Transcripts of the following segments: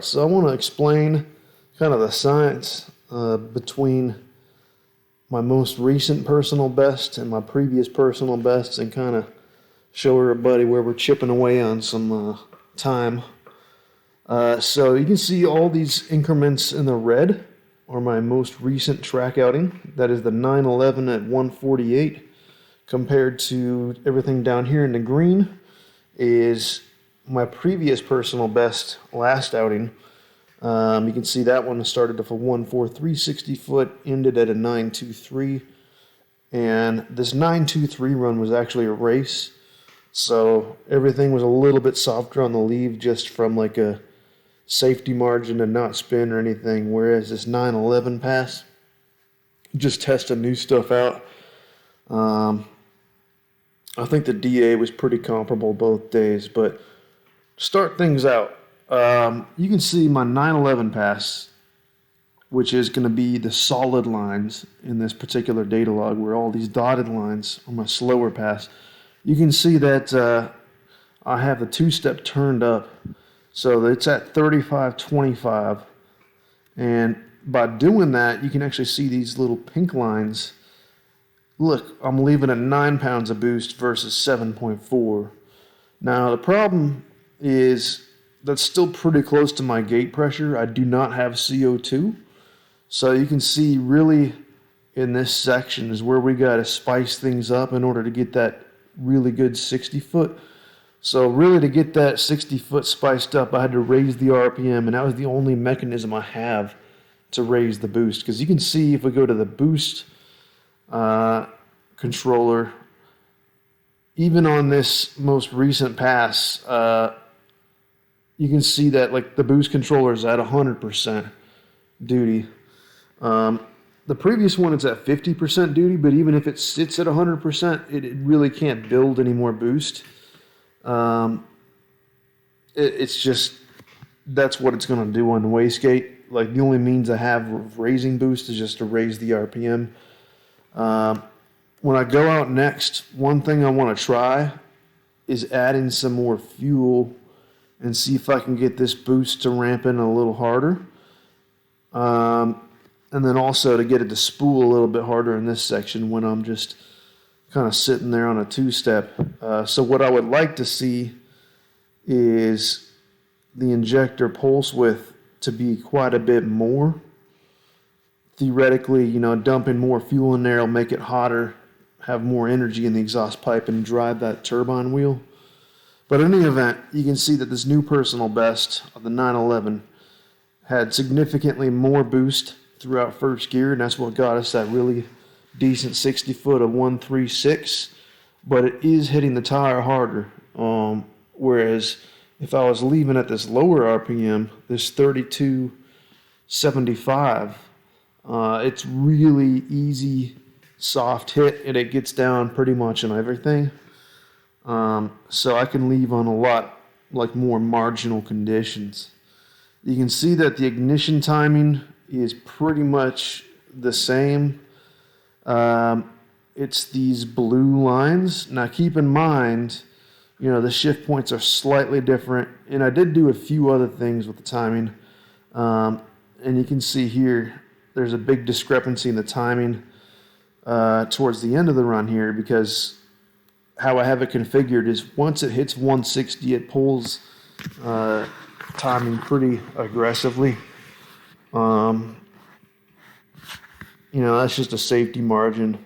Alright, so I want to explain kind of the science between my most recent personal best and my previous personal bests, and kind of show everybody where we're chipping away on some time. So you can see all these increments in the red are my most recent track outing. That is the 911 at 148, compared to everything down here in the green is my previous personal best last outing. You can see that one started off a 143 60 foot, ended at a 923, and this 923 run was actually a race, so everything was a little bit softer on the leave just from like a safety margin to not spin or anything, whereas this 911 pass, just testing new stuff out. I think the DA was pretty comparable both days, but to start things out, you can see my 911 pass, which is going to be the solid lines in this particular data log, where all these dotted lines are my slower pass. You can see that I have the two-step turned up, so it's at 35.25, and by doing that, you can actually see these little pink lines. Look, I'm leaving at 9 pounds of boost versus 7.4. Now, the problem is that's still pretty close to my gate pressure. I do not have CO2. So you can see really in this section is where we got to spice things up in order to get that really good 60 foot. So really, to get that 60 foot spiced up, I had to raise the RPM, and that was the only mechanism I have to raise the boost. Because you can see if we go to the boost controller, even on this most recent pass, you can see that like the boost controller is at 100% duty. The previous one is at 50% duty, but even if it sits at 100%, it really can't build any more boost. It's just, that's what it's going to do on the wastegate. Like, the only means I have of raising boost is just to raise the RPM. When I go out next, one thing I want to try is add in some more fuel and see if I can get this boost to ramp in a little harder. And then also to get it to spool a little bit harder in this section when I'm just kind of sitting there on a two-step. So what I would like to see is the injector pulse width to be quite a bit more. Theoretically, dumping more fuel in there will make it hotter, have more energy in the exhaust pipe, and drive that turbine wheel. But in any event, you can see that this new personal best of the 911 had significantly more boost throughout first gear, and that's what got us that really decent 60 foot of 136. But it is hitting the tire harder. Whereas if I was leaving at this lower RPM, this 32.75, it's really easy, soft hit, and it gets down pretty much on everything. So I can leave on a lot like more marginal conditions. You can see that the ignition timing is pretty much the same. It's these blue lines. Now keep in mind, the shift points are slightly different, and I did do a few other things with the timing. And you can see here, there's a big discrepancy in the timing towards the end of the run here, because how I have it configured is once it hits 160, it pulls timing pretty aggressively. That's just a safety margin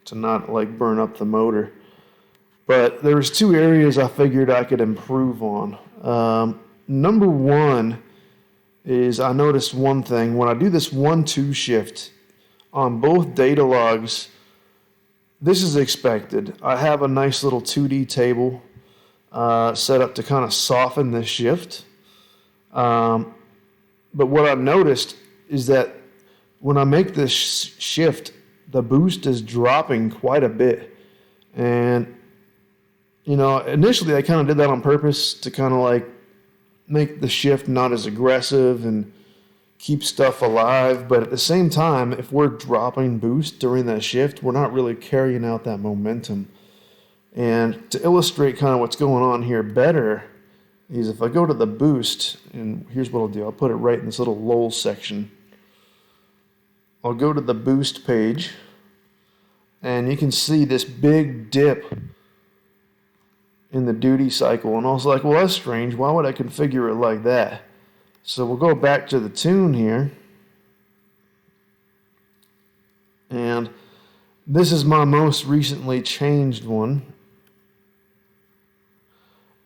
to not like burn up the motor. But there's two areas I figured I could improve on. Number one is I noticed one thing. When I do this 1-2 shift on both data logs, this is expected. I have a nice little 2D table set up to kind of soften this shift. But what I've noticed is that when I make this shift, the boost is dropping quite a bit. And, initially I kind of did that on purpose to kind of like make the shift not as aggressive and keep stuff alive. But at the same time, if we're dropping boost during that shift, we're not really carrying out that momentum. And to illustrate kind of what's going on here better, is if I go to the boost, and here's what I'll do. I'll put it right in this little lull section. I'll go to the boost page, and you can see this big dip in the duty cycle. And I was like, well, that's strange. Why would I configure it like that? So we'll go back to the tune here. And this is my most recently changed one.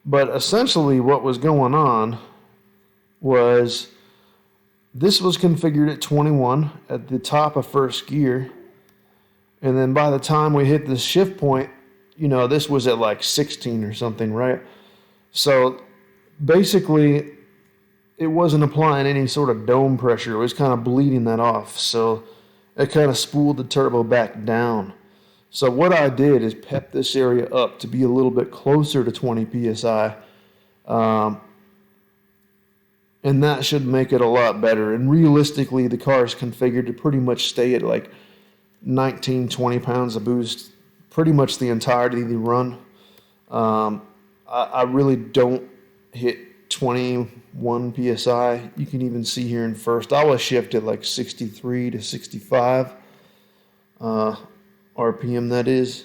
But essentially what was going on was this was configured at 21 at the top of first gear. And then by the time we hit the shift point, you know, this was at like 16 or something, right? So basically it wasn't applying any sort of dome pressure. It was kind of bleeding that off. So it kind of spooled the turbo back down. So what I did is pep this area up to be a little bit closer to 20 psi, and that should make it a lot better. And realistically, the car is configured to pretty much stay at like 19, 20 pounds of boost pretty much the entirety of the run. I really don't hit 21 psi. You can even see here in first, I was shifted like 63 to 65 RPM, that is.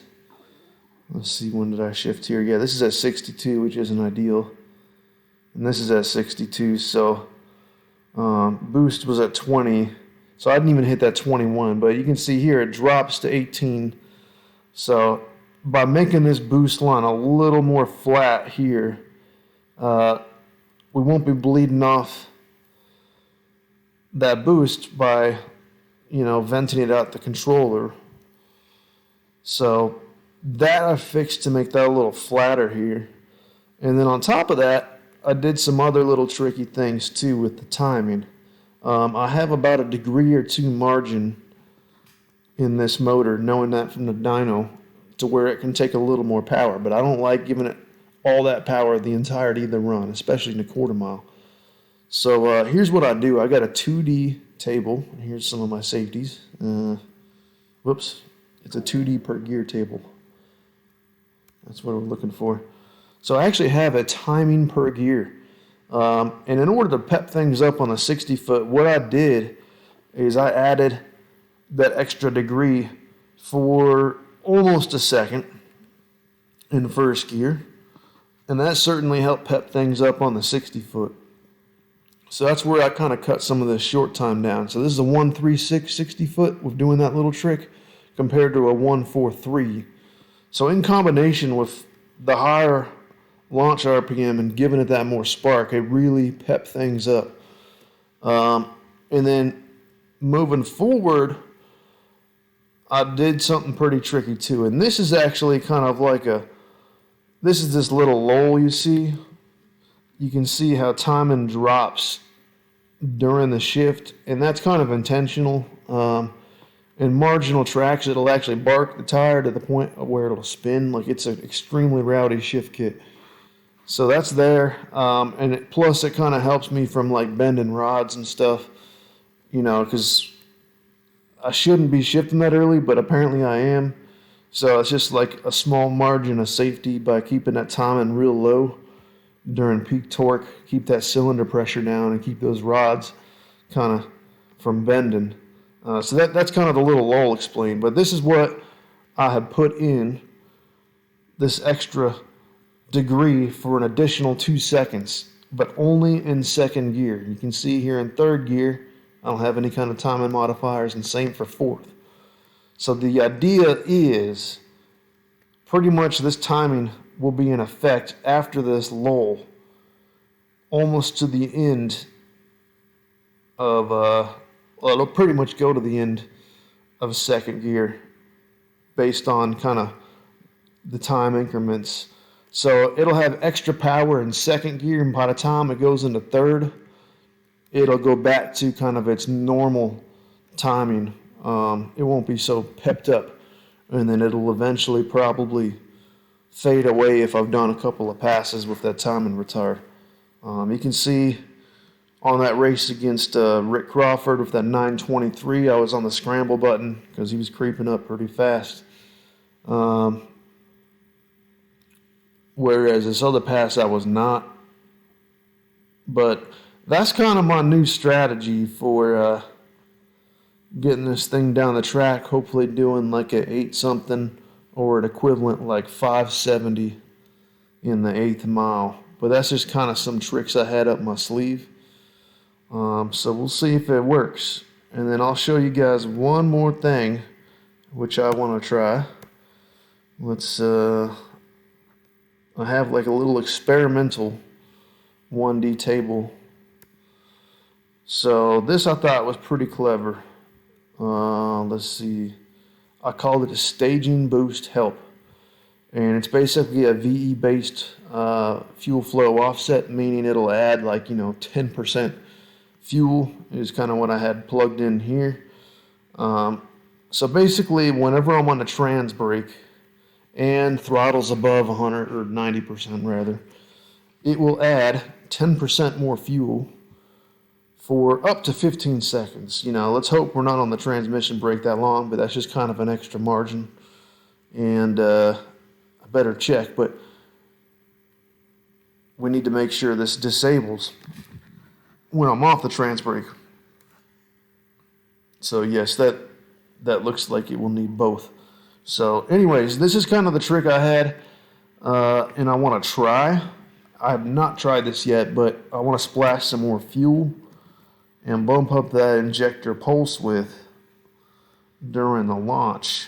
Let's see, when did I shift here? Yeah, this is at 62, which isn't ideal. And this is at 62, so boost was at 20. So I didn't even hit that 21, but you can see here it drops to 18. So by making this boost line a little more flat here, we won't be bleeding off that boost by, you know, venting it out the controller. So that I fixed to make that a little flatter here. And then on top of that, I did some other little tricky things too with the timing. I have about a degree or two margin in this motor, knowing that from the dyno, to where it can take a little more power. But I don't like giving it all that power the entirety of the run, especially in a quarter mile. So here's what I do. I got a 2D table. Here's some of my safeties. Whoops. It's a 2D per gear table. That's what I'm looking for. So I actually have a timing per gear. And in order to pep things up on the 60-foot, what I did is I added that extra degree for almost a second in first gear. And that certainly helped pep things up on the 60-foot. So that's where I kind of cut some of the short time down. So this is a 1.36 60-foot with doing that little trick compared to a 1.43. So in combination with the higher launch RPM and giving it that more spark, it really pepped things up. And then moving forward, I did something pretty tricky too. And this is actually kind of like this is this little lull you see. You can see how timing drops during the shift, and that's kind of intentional. In marginal tracks, it'll actually bark the tire to the point of where it'll spin. Like, it's an extremely rowdy shift kit. So that's there. And plus it kind of helps me from like bending rods and stuff, you know, because I shouldn't be shifting that early, but apparently I am. So it's just like a small margin of safety by keeping that timing real low during peak torque, keep that cylinder pressure down, and keep those rods kind of from bending. So that's kind of the little lull explained. But this is what I had put in, this extra degree for an additional 2 seconds, but only in second gear. You can see here in third gear, I don't have any kind of timing modifiers, and same for fourth. So the idea is pretty much this timing will be in effect after this lull, almost to the end of, well, it'll pretty much go to the end of second gear based on kind of the time increments. So it'll have extra power in second gear, and by the time it goes into third, it'll go back to kind of its normal timing. It won't be so pepped up, and then it'll eventually probably fade away if I've done a couple of passes with that timing retard. You can see on that race against Rick Crawford with that 923, I was on the scramble button because he was creeping up pretty fast. Whereas this other pass I was not. But that's kind of my new strategy for getting this thing down the track. Hopefully doing like a 8 something or an equivalent like 570 in the 8th mile. But that's just kind of some tricks I had up my sleeve. So we'll see if it works. And then I'll show you guys one more thing which I want to try. Let's I have like a little experimental 1D table. So this I thought was pretty clever. Let's see. I called it a staging boost help. And it's basically a VE based fuel flow offset, meaning it'll add like, 10% fuel is kind of what I had plugged in here. So basically whenever I'm on the trans brake and throttle's above 100 or 90% rather, it will add 10% more fuel for up to 15 seconds. Let's hope we're not on the transmission brake that long, but that's just kind of an extra margin. And I better check, but we need to make sure this disables when I'm off the trans brake. So yes, that looks like it will need both. So anyways, this is kind of the trick I had, and I want to try. I have not tried this yet, but I want to splash some more fuel and bump up that injector pulse width during the launch.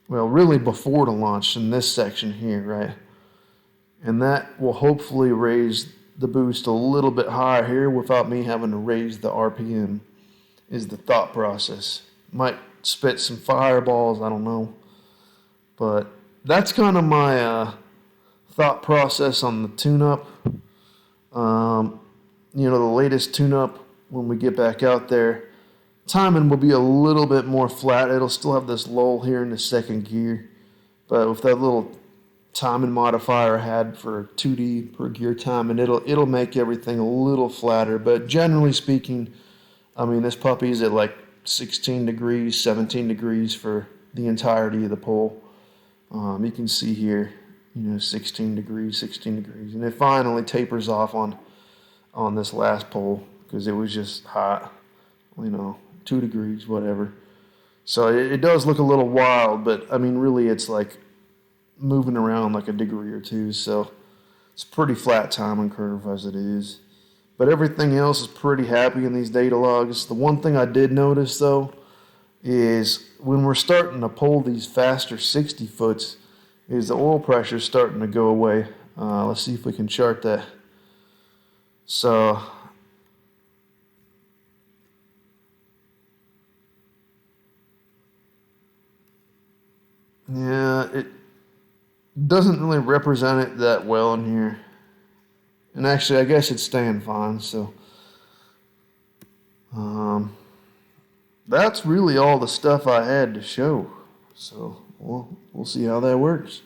Well, really before the launch in this section here, right? And that will hopefully raise the boost a little bit higher here without me having to raise the RPM, is the thought process. Might spit some fireballs, I don't know. But that's kind of my thought process on the tune-up. The latest tune-up, when we get back out there, timing will be a little bit more flat. It'll still have this lull here in the second gear. But with that little timing modifier I had for 2D per gear timing, it'll make everything a little flatter. But generally speaking, this puppy's at like 16 degrees, 17 degrees for the entirety of the pole. You can see here, 16 degrees, and it finally tapers off on this last pole because it was just hot, 2 degrees, whatever. So it does look a little wild, but really it's like moving around like a degree or two. So it's a pretty flat timing curve as it is. But everything else is pretty happy in these data logs. The one thing I did notice though is when we're starting to pull these faster 60 foots, is the oil pressure starting to go away. Let's see if we can chart that. So yeah, it doesn't really represent it that well in here. And actually, I guess it's staying fine, so that's really all the stuff I had to show. So we'll see how that works.